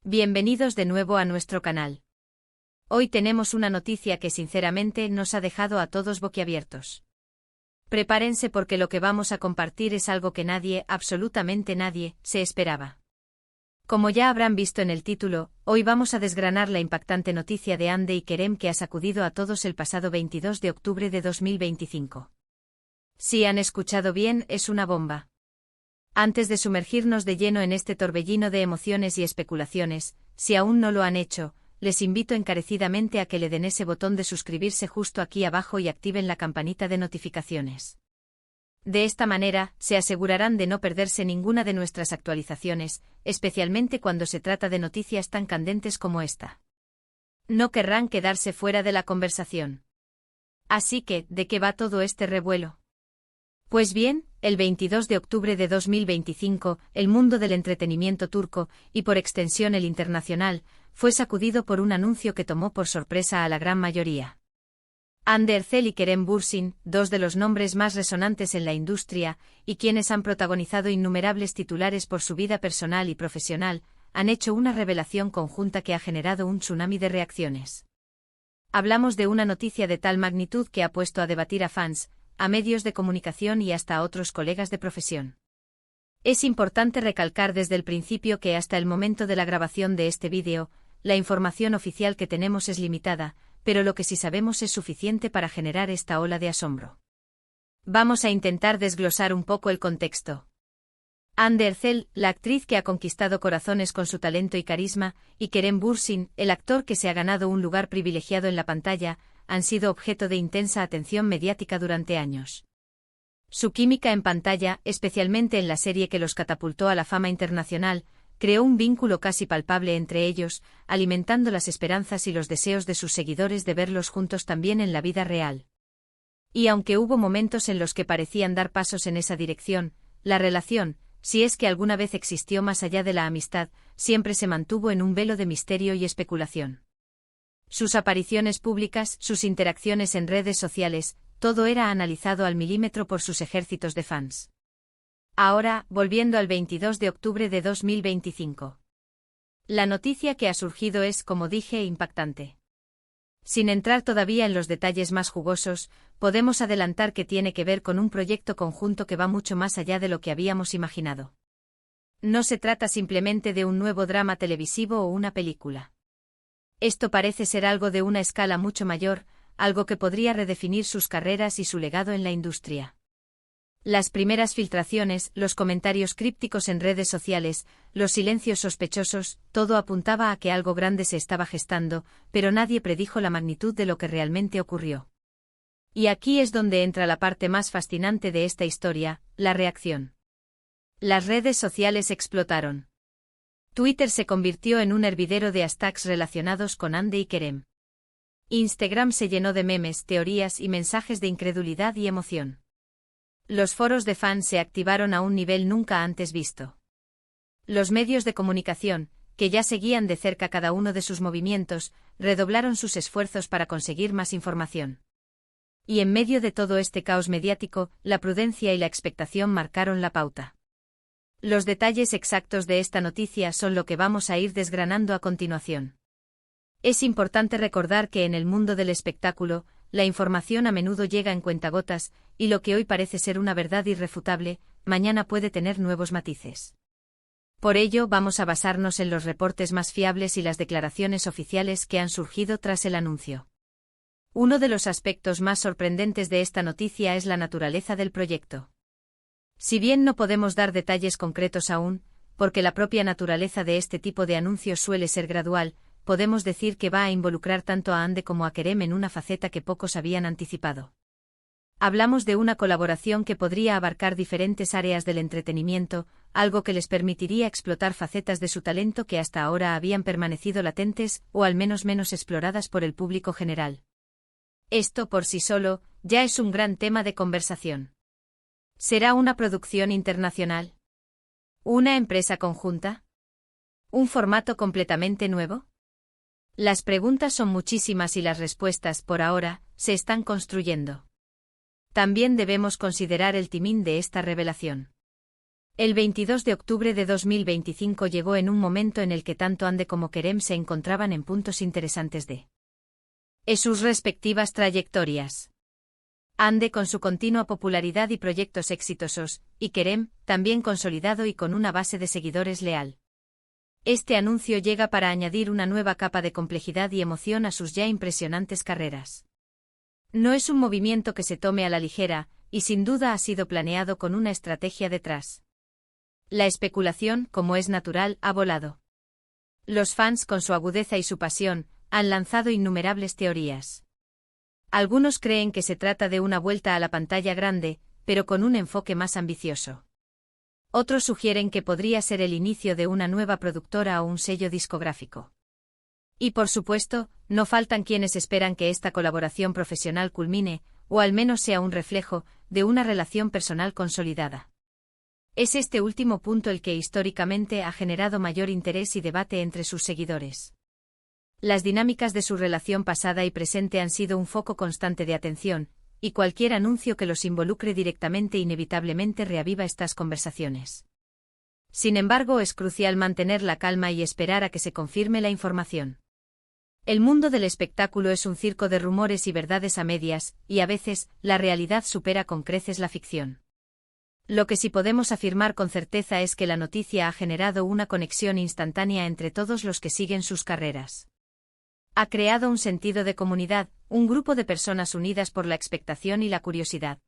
Bienvenidos de nuevo a nuestro canal. Hoy tenemos una noticia que sinceramente nos ha dejado a todos boquiabiertos. Prepárense porque lo que vamos a compartir es algo que nadie, absolutamente nadie, se esperaba. Como ya habrán visto en el título, hoy vamos a desgranar la impactante noticia de Hande y Kerem que ha sacudido a todos el pasado 22 de octubre de 2025. Si han escuchado bien, es una bomba. Antes de sumergirnos de lleno en este torbellino de emociones y especulaciones, si aún no lo han hecho, les invito encarecidamente a que le den ese botón de suscribirse justo aquí abajo y activen la campanita de notificaciones. De esta manera, se asegurarán de no perderse ninguna de nuestras actualizaciones, especialmente cuando se trata de noticias tan candentes como esta. No querrán quedarse fuera de la conversación. Así que, ¿de qué va todo este revuelo? Pues bien, el 22 de octubre de 2025, el mundo del entretenimiento turco, y por extensión el internacional, fue sacudido por un anuncio que tomó por sorpresa a la gran mayoría. Hande Erçel y Kerem Bürsin, dos de los nombres más resonantes en la industria, y quienes han protagonizado innumerables titulares por su vida personal y profesional, han hecho una revelación conjunta que ha generado un tsunami de reacciones. Hablamos de una noticia de tal magnitud que ha puesto a debatir a fans, a medios de comunicación y hasta a otros colegas de profesión. Es importante recalcar desde el principio que hasta el momento de la grabación de este vídeo, la información oficial que tenemos es limitada, pero lo que sí sabemos es suficiente para generar esta ola de asombro. Vamos a intentar desglosar un poco el contexto. Hande Erçel, la actriz que ha conquistado corazones con su talento y carisma, y Kerem Bürsin, el actor que se ha ganado un lugar privilegiado en la pantalla, han sido objeto de intensa atención mediática durante años. Su química en pantalla, especialmente en la serie que los catapultó a la fama internacional, creó un vínculo casi palpable entre ellos, alimentando las esperanzas y los deseos de sus seguidores de verlos juntos también en la vida real. Y aunque hubo momentos en los que parecían dar pasos en esa dirección, la relación, si es que alguna vez existió más allá de la amistad, siempre se mantuvo en un velo de misterio y especulación. Sus apariciones públicas, sus interacciones en redes sociales, todo era analizado al milímetro por sus ejércitos de fans. Ahora, volviendo al 22 de octubre de 2025. La noticia que ha surgido es, como dije, impactante. Sin entrar todavía en los detalles más jugosos, podemos adelantar que tiene que ver con un proyecto conjunto que va mucho más allá de lo que habíamos imaginado. No se trata simplemente de un nuevo drama televisivo o una película. Esto parece ser algo de una escala mucho mayor, algo que podría redefinir sus carreras y su legado en la industria. Las primeras filtraciones, los comentarios crípticos en redes sociales, los silencios sospechosos, todo apuntaba a que algo grande se estaba gestando, pero nadie predijo la magnitud de lo que realmente ocurrió. Y aquí es donde entra la parte más fascinante de esta historia, la reacción. Las redes sociales explotaron. Twitter se convirtió en un hervidero de hashtags relacionados con Hande y Kerem. Instagram se llenó de memes, teorías y mensajes de incredulidad y emoción. Los foros de fans se activaron a un nivel nunca antes visto. Los medios de comunicación, que ya seguían de cerca cada uno de sus movimientos, redoblaron sus esfuerzos para conseguir más información. Y en medio de todo este caos mediático, la prudencia y la expectación marcaron la pauta. Los detalles exactos de esta noticia son lo que vamos a ir desgranando a continuación. Es importante recordar que en el mundo del espectáculo, la información a menudo llega en cuentagotas, y lo que hoy parece ser una verdad irrefutable, mañana puede tener nuevos matices. Por ello vamos a basarnos en los reportes más fiables y las declaraciones oficiales que han surgido tras el anuncio. Uno de los aspectos más sorprendentes de esta noticia es la naturaleza del proyecto. Si bien no podemos dar detalles concretos aún, porque la propia naturaleza de este tipo de anuncios suele ser gradual, podemos decir que va a involucrar tanto a Hande como a Kerem en una faceta que pocos habían anticipado. Hablamos de una colaboración que podría abarcar diferentes áreas del entretenimiento, algo que les permitiría explotar facetas de su talento que hasta ahora habían permanecido latentes o al menos menos exploradas por el público general. Esto por sí solo, ya es un gran tema de conversación. ¿Será una producción internacional? ¿Una empresa conjunta? ¿Un formato completamente nuevo? Las preguntas son muchísimas y las respuestas, por ahora, se están construyendo. También debemos considerar el timing de esta revelación. El 22 de octubre de 2025 llegó en un momento en el que tanto Hande como Kerem se encontraban en puntos interesantes de sus respectivas trayectorias. Hande con su continua popularidad y proyectos exitosos, y Kerem, también consolidado y con una base de seguidores leal. Este anuncio llega para añadir una nueva capa de complejidad y emoción a sus ya impresionantes carreras. No es un movimiento que se tome a la ligera, y sin duda ha sido planeado con una estrategia detrás. La especulación, como es natural, ha volado. Los fans, con su agudeza y su pasión, han lanzado innumerables teorías. Algunos creen que se trata de una vuelta a la pantalla grande, pero con un enfoque más ambicioso. Otros sugieren que podría ser el inicio de una nueva productora o un sello discográfico. Y por supuesto, no faltan quienes esperan que esta colaboración profesional culmine, o al menos sea un reflejo, de una relación personal consolidada. Es este último punto el que históricamente ha generado mayor interés y debate entre sus seguidores. Las dinámicas de su relación pasada y presente han sido un foco constante de atención, y cualquier anuncio que los involucre directamente inevitablemente reaviva estas conversaciones. Sin embargo, es crucial mantener la calma y esperar a que se confirme la información. El mundo del espectáculo es un circo de rumores y verdades a medias, y a veces, la realidad supera con creces la ficción. Lo que sí podemos afirmar con certeza es que la noticia ha generado una conexión instantánea entre todos los que siguen sus carreras. Ha creado un sentido de comunidad, un grupo de personas unidas por la expectación y la curiosidad.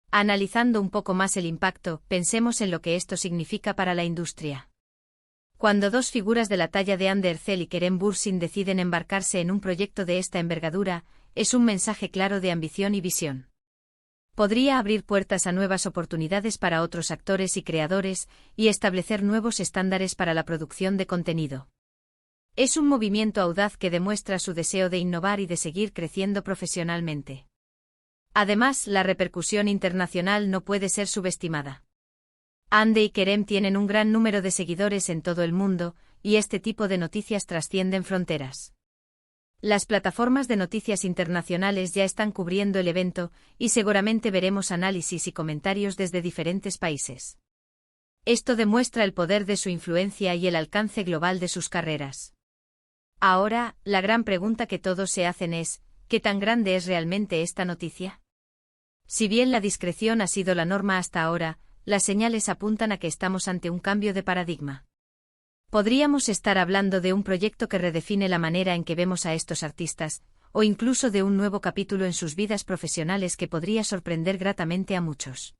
Analizando un poco más el impacto, pensemos en lo que esto significa para la industria. Cuando dos figuras de la talla de Hande Erçel y Kerem Bürsin deciden embarcarse en un proyecto de esta envergadura, es un mensaje claro de ambición y visión. Podría abrir puertas a nuevas oportunidades para otros actores y creadores, y establecer nuevos estándares para la producción de contenido. Es un movimiento audaz que demuestra su deseo de innovar y de seguir creciendo profesionalmente. Además, la repercusión internacional no puede ser subestimada. Hande y Kerem tienen un gran número de seguidores en todo el mundo, y este tipo de noticias trascienden fronteras. Las plataformas de noticias internacionales ya están cubriendo el evento, y seguramente veremos análisis y comentarios desde diferentes países. Esto demuestra el poder de su influencia y el alcance global de sus carreras. Ahora, la gran pregunta que todos se hacen es, ¿qué tan grande es realmente esta noticia? Si bien la discreción ha sido la norma hasta ahora, las señales apuntan a que estamos ante un cambio de paradigma. Podríamos estar hablando de un proyecto que redefine la manera en que vemos a estos artistas, o incluso de un nuevo capítulo en sus vidas profesionales que podría sorprender gratamente a muchos.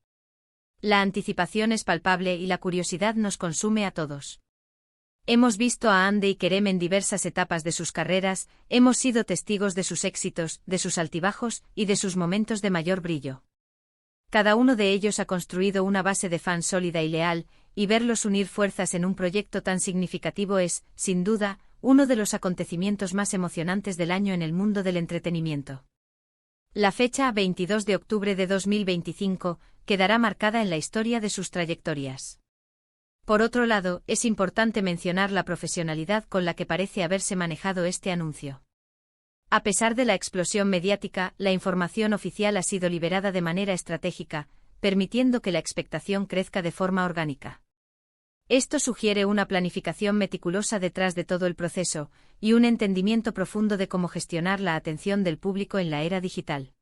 La anticipación es palpable y la curiosidad nos consume a todos. Hemos visto a Hande y Kerem en diversas etapas de sus carreras, hemos sido testigos de sus éxitos, de sus altibajos y de sus momentos de mayor brillo. Cada uno de ellos ha construido una base de fans sólida y leal, y verlos unir fuerzas en un proyecto tan significativo es, sin duda, uno de los acontecimientos más emocionantes del año en el mundo del entretenimiento. La fecha, 22 de octubre de 2025, quedará marcada en la historia de sus trayectorias. Por otro lado, es importante mencionar la profesionalidad con la que parece haberse manejado este anuncio. A pesar de la explosión mediática, la información oficial ha sido liberada de manera estratégica, permitiendo que la expectación crezca de forma orgánica. Esto sugiere una planificación meticulosa detrás de todo el proceso, y un entendimiento profundo de cómo gestionar la atención del público en la era digital.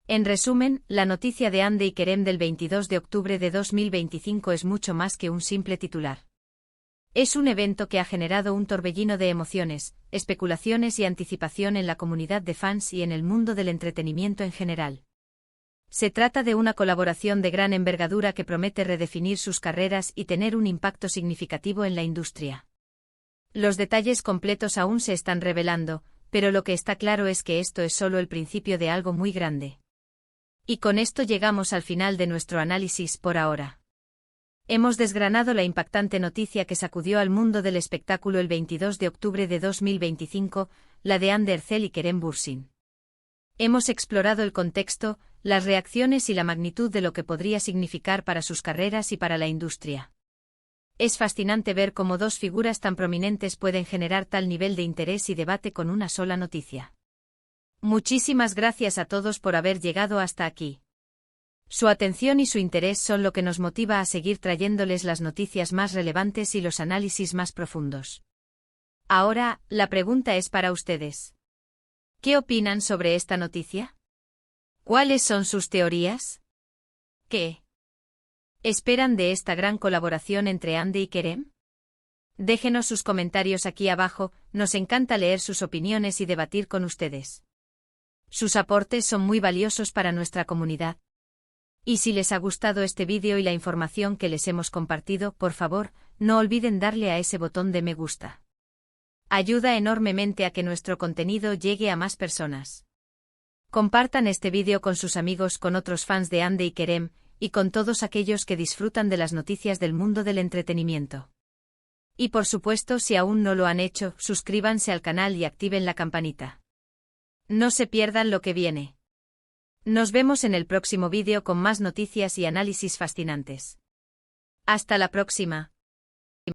En resumen, la noticia de Hande y Kerem del 22 de octubre de 2025 es mucho más que un simple titular. Es un evento que ha generado un torbellino de emociones, especulaciones y anticipación en la comunidad de fans y en el mundo del entretenimiento en general. Se trata de una colaboración de gran envergadura que promete redefinir sus carreras y tener un impacto significativo en la industria. Los detalles completos aún se están revelando, pero lo que está claro es que esto es solo el principio de algo muy grande. Y con esto llegamos al final de nuestro análisis por ahora. Hemos desgranado la impactante noticia que sacudió al mundo del espectáculo el 22 de octubre de 2025, la de Hande Erçel y Kerem Bürsin. Hemos explorado el contexto, las reacciones y la magnitud de lo que podría significar para sus carreras y para la industria. Es fascinante ver cómo dos figuras tan prominentes pueden generar tal nivel de interés y debate con una sola noticia. Muchísimas gracias a todos por haber llegado hasta aquí. Su atención y su interés son lo que nos motiva a seguir trayéndoles las noticias más relevantes y los análisis más profundos. Ahora, la pregunta es para ustedes. ¿Qué opinan sobre esta noticia? ¿Cuáles son sus teorías? ¿Qué esperan de esta gran colaboración entre Andy y Kerem? Déjenos sus comentarios aquí abajo, nos encanta leer sus opiniones y debatir con ustedes. Sus aportes son muy valiosos para nuestra comunidad. Y si les ha gustado este vídeo y la información que les hemos compartido, por favor, no olviden darle a ese botón de me gusta. Ayuda enormemente a que nuestro contenido llegue a más personas. Compartan este vídeo con sus amigos, con otros fans de Andy y Kerem, y con todos aquellos que disfrutan de las noticias del mundo del entretenimiento. Y por supuesto, si aún no lo han hecho, suscríbanse al canal y activen la campanita. No se pierdan lo que viene. Nos vemos en el próximo vídeo con más noticias y análisis fascinantes. Hasta la próxima.